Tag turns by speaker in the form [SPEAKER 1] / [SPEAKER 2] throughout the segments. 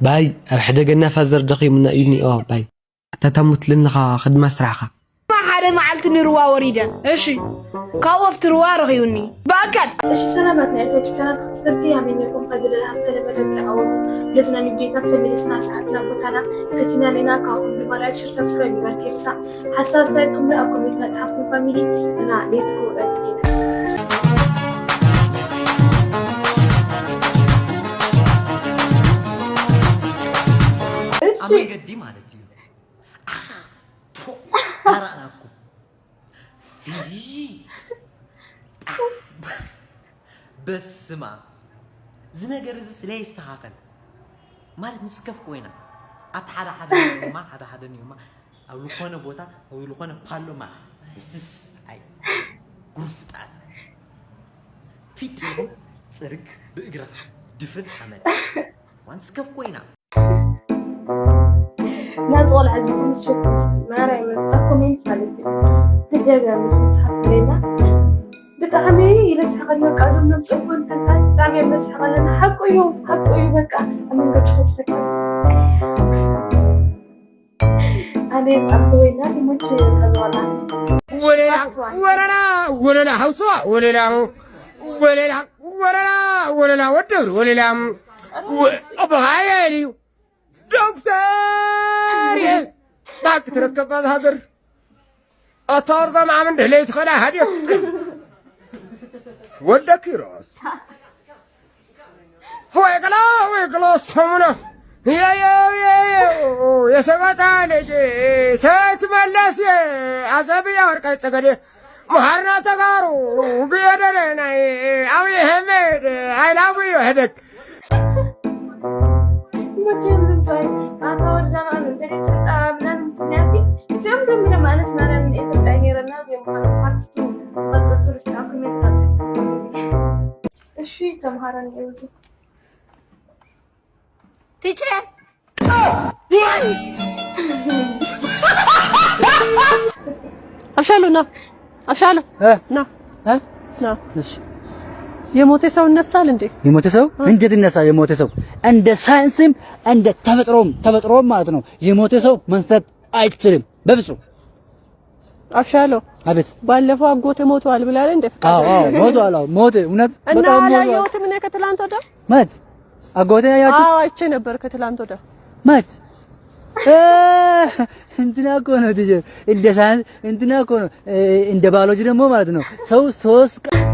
[SPEAKER 1] باي أرحدة جنا فازر دقي من يوني باي تتمت لنا خدمة سرعة
[SPEAKER 2] ما حدا ما علتني روا وريدة إيشي كوفت روا رغيوني باكد
[SPEAKER 3] إيش سلامات نعتج كانت خسرتي عمين يكون قزل الهم تلمد العوض لسنا نبدي نكتب لسنا ساعتنا بوتانا كتنا لنا كاهم بمراك شير سبسكرايب باركير سا حساسيتهم لأكم يفلت حقكم فاميلي أنا ليتكو رأيكينا
[SPEAKER 4] أنا قدي مالتي ترى أنا أكو فيت بس ما زنقر زس ليه يستحقن مالت نسكف كوينا أتحدى حدا يوما حدا حدا يوما أو لقونا بوتا أو لقونا بالو ما سس أي غرفت فيت يوم سرك بإجرا دفن عمل وانسكف كوينا
[SPEAKER 3] نازل عزيزي نشوف ما رأي من الكومنت مالتي تدرجة من فتحة لنا بتعملي يلسح قلنا كازم نمسكون تنقات تعمل بس حقنا حقو يوم بقى أمين قد خذ فكرة أنا أخوينا يمشي الكلام
[SPEAKER 5] ولا حوصا ولا ودر ولا أبغايا دكتور باك تركب هذا أطارد مع من دليت خلا هدي ودك راس هو يقلا سمنا يا سبتان سات ملس عصبي أركض تقدر مهرنا تقارو بيدنا أوي همد I love you هدك
[SPEAKER 3] مجرد زين أطور زمان من تريد من تناتي سيوم دم لما أنا سمعنا من إيه تاني رناد يوم كانوا بارتو فضل ثلث تاكل مترات إيش في تمهارن يوزي
[SPEAKER 2] تيجي
[SPEAKER 6] أبشالو أبشالو نا የሞተ ሰው እነሳል እንዴ?
[SPEAKER 7] የሞተ ሰው እንዴት ይነሳ? የሞተ ሰው እንደ ሳይንስም እንደ ተፈጥሮም ማለት ነው። የሞተ ሰው መንሳት አይችልም በፍጹም።
[SPEAKER 6] አብሻሎ
[SPEAKER 7] አቤት።
[SPEAKER 6] ባለፈው አጎቴ ሞቷል ብላል እንዴ?
[SPEAKER 7] አዎ ሞቷል። ሞተ እውነት በጣም ሞቷል። እና ያየሁት
[SPEAKER 6] ምን ከትላንት ወዲያ
[SPEAKER 7] ማለት አጎቴ ያያችሁ?
[SPEAKER 6] አዎ አይቼ ነበር ከትላንት ወዲያ
[SPEAKER 7] ማለት እንትና እኮ ነው ልጅ እንደ ሳይንስ እንትና እኮ ነው እንደ ባዮሎጂ ደግሞ ማለት ነው ሰው 3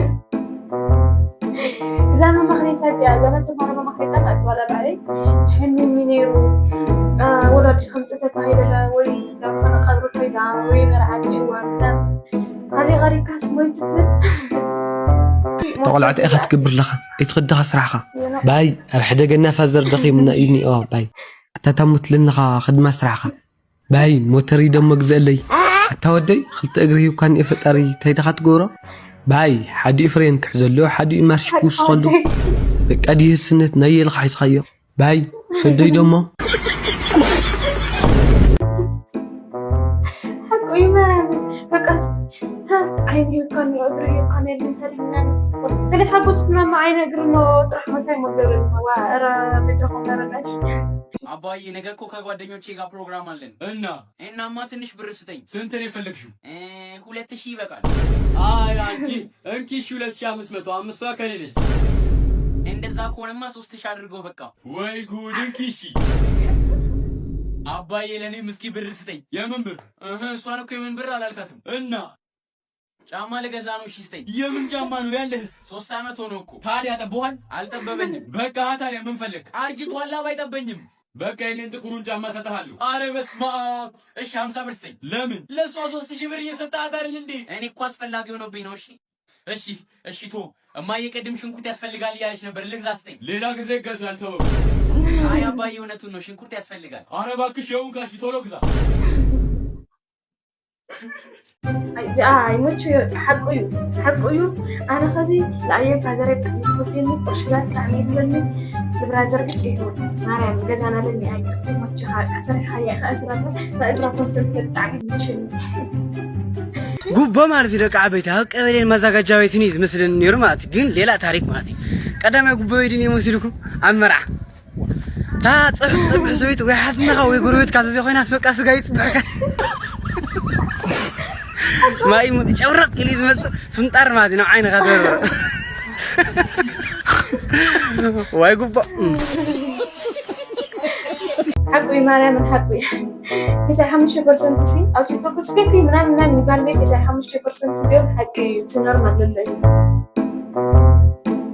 [SPEAKER 3] زمان ما خليت هذه زمان تمر ما خليت ما أتولى بعدين حلمي منيرو ولدي 5 6 هيدا لا وي لو كان قلبه فيدا وي مرعدي وامدام هذه غريب كاس مويتت
[SPEAKER 1] طلعت أخذ كبر لخا يتخدها صراحة باي أرحدة جنا فازر دقي من يوني باي تتمت لنا خدمة صراحة باي موتري دم مجزلي التودي خلت أجري وكان يفتري تيدخت جورا باي حدي فرين كحزلو حدي مارش كوس خلو قد يسنت نيل خايس خيو باي سدي دمو
[SPEAKER 3] حقو يمرم بقاس ها عيني كان يقري كان ينتلنا تلي حقو تفنا مع عين اقرنو طرح متى مقرن هو ارى بتاخو مرناش
[SPEAKER 8] አባዬ ነገ እኮ ከጓደኞቼ ጋር ፕሮግራም አለን እናማ ትንሽ ብር ስጠኝ። ስንት ነው የፈለግሽው? 2000 ይበቃል። አይ አንቺ እንኪ 2500 አምስቷ ከኔ ነች። እንደዛ ከሆነማ 3000 አድርገው በቃ። ወይ ጉድ! እንኪ እሺ አባዬ ለኔም እስኪ ብር ስጠኝ። የምን ብር? እሷን እኮ የምን ብር አላልካትም። እና ጫማ ልገዛ ነው። እሺ ስጠኝ። የምን ጫማ ነው ያለህስ? 3 አመት ሆኖ እኮ። ታዲያ ጠቦሃል? አልጠበበኝም። በቃ ታዲያ ምን ፈለግ? አርጅቷል አይጠበኝም። በቃ የኔን ጥቁሩን ጫማ ሰጥሃለሁ። አረ በስመ አብ! እሺ 50 ብር ስጠኝ። ለምን? ለሷ 3000 ብር እየሰጣት አይደል እንዴ? እኔ እኮ አስፈላጊ ሆኖብኝ ነው። እሺ ቶ እማዬ ቅድም ሽንኩርት ያስፈልጋል እያለች ነበር። ልግዛ ስጠኝ። ሌላ ጊዜ ይገዛል። ተው። አይ አባዬ እውነቱን ነው፣ ሽንኩርት ያስፈልጋል። አረ እባክሽ ይሁን ካሽ ቶሎ ግዛ።
[SPEAKER 3] أي مش حقوي أنا خزي لأيه فازري بتموتين قشرات تعميد لني البرازر كتير مريم جزانا لني أي مش أسرع حياة أزرق في التعميد مشين
[SPEAKER 9] ጉቦ ማለት ይደቃ ቤታ ቀበሌን ማዘጋጃ ቤትን ይዝ መስለን ይርማት ግን ሌላ ታሪክ ማለት ቀዳማ ጉቦ ይድን የመስልኩ አመራ تا صبح سويت واحد نغوي قرويت كذا زي خوينا سوق اسغايت بك ما يموت يورق لي زمص فنطر ما دي نو عين غدر واي غبا
[SPEAKER 3] حقي مريم حقي إذا 5% سي أو تيك سبيكي من يبان لي إذا 5% بيوم حقي تنورمال لله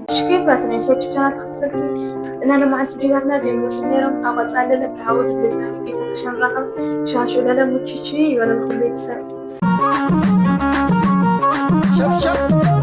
[SPEAKER 3] شكيف باتني صوت شفنا تخسرتي إن أنا ما عندي فيديوهاتنا زي مسميرهم أو أتصل لك بحاول بزمان كيف تشان رقم شاشو لا متشي ولا كل يتسر
[SPEAKER 5] شوف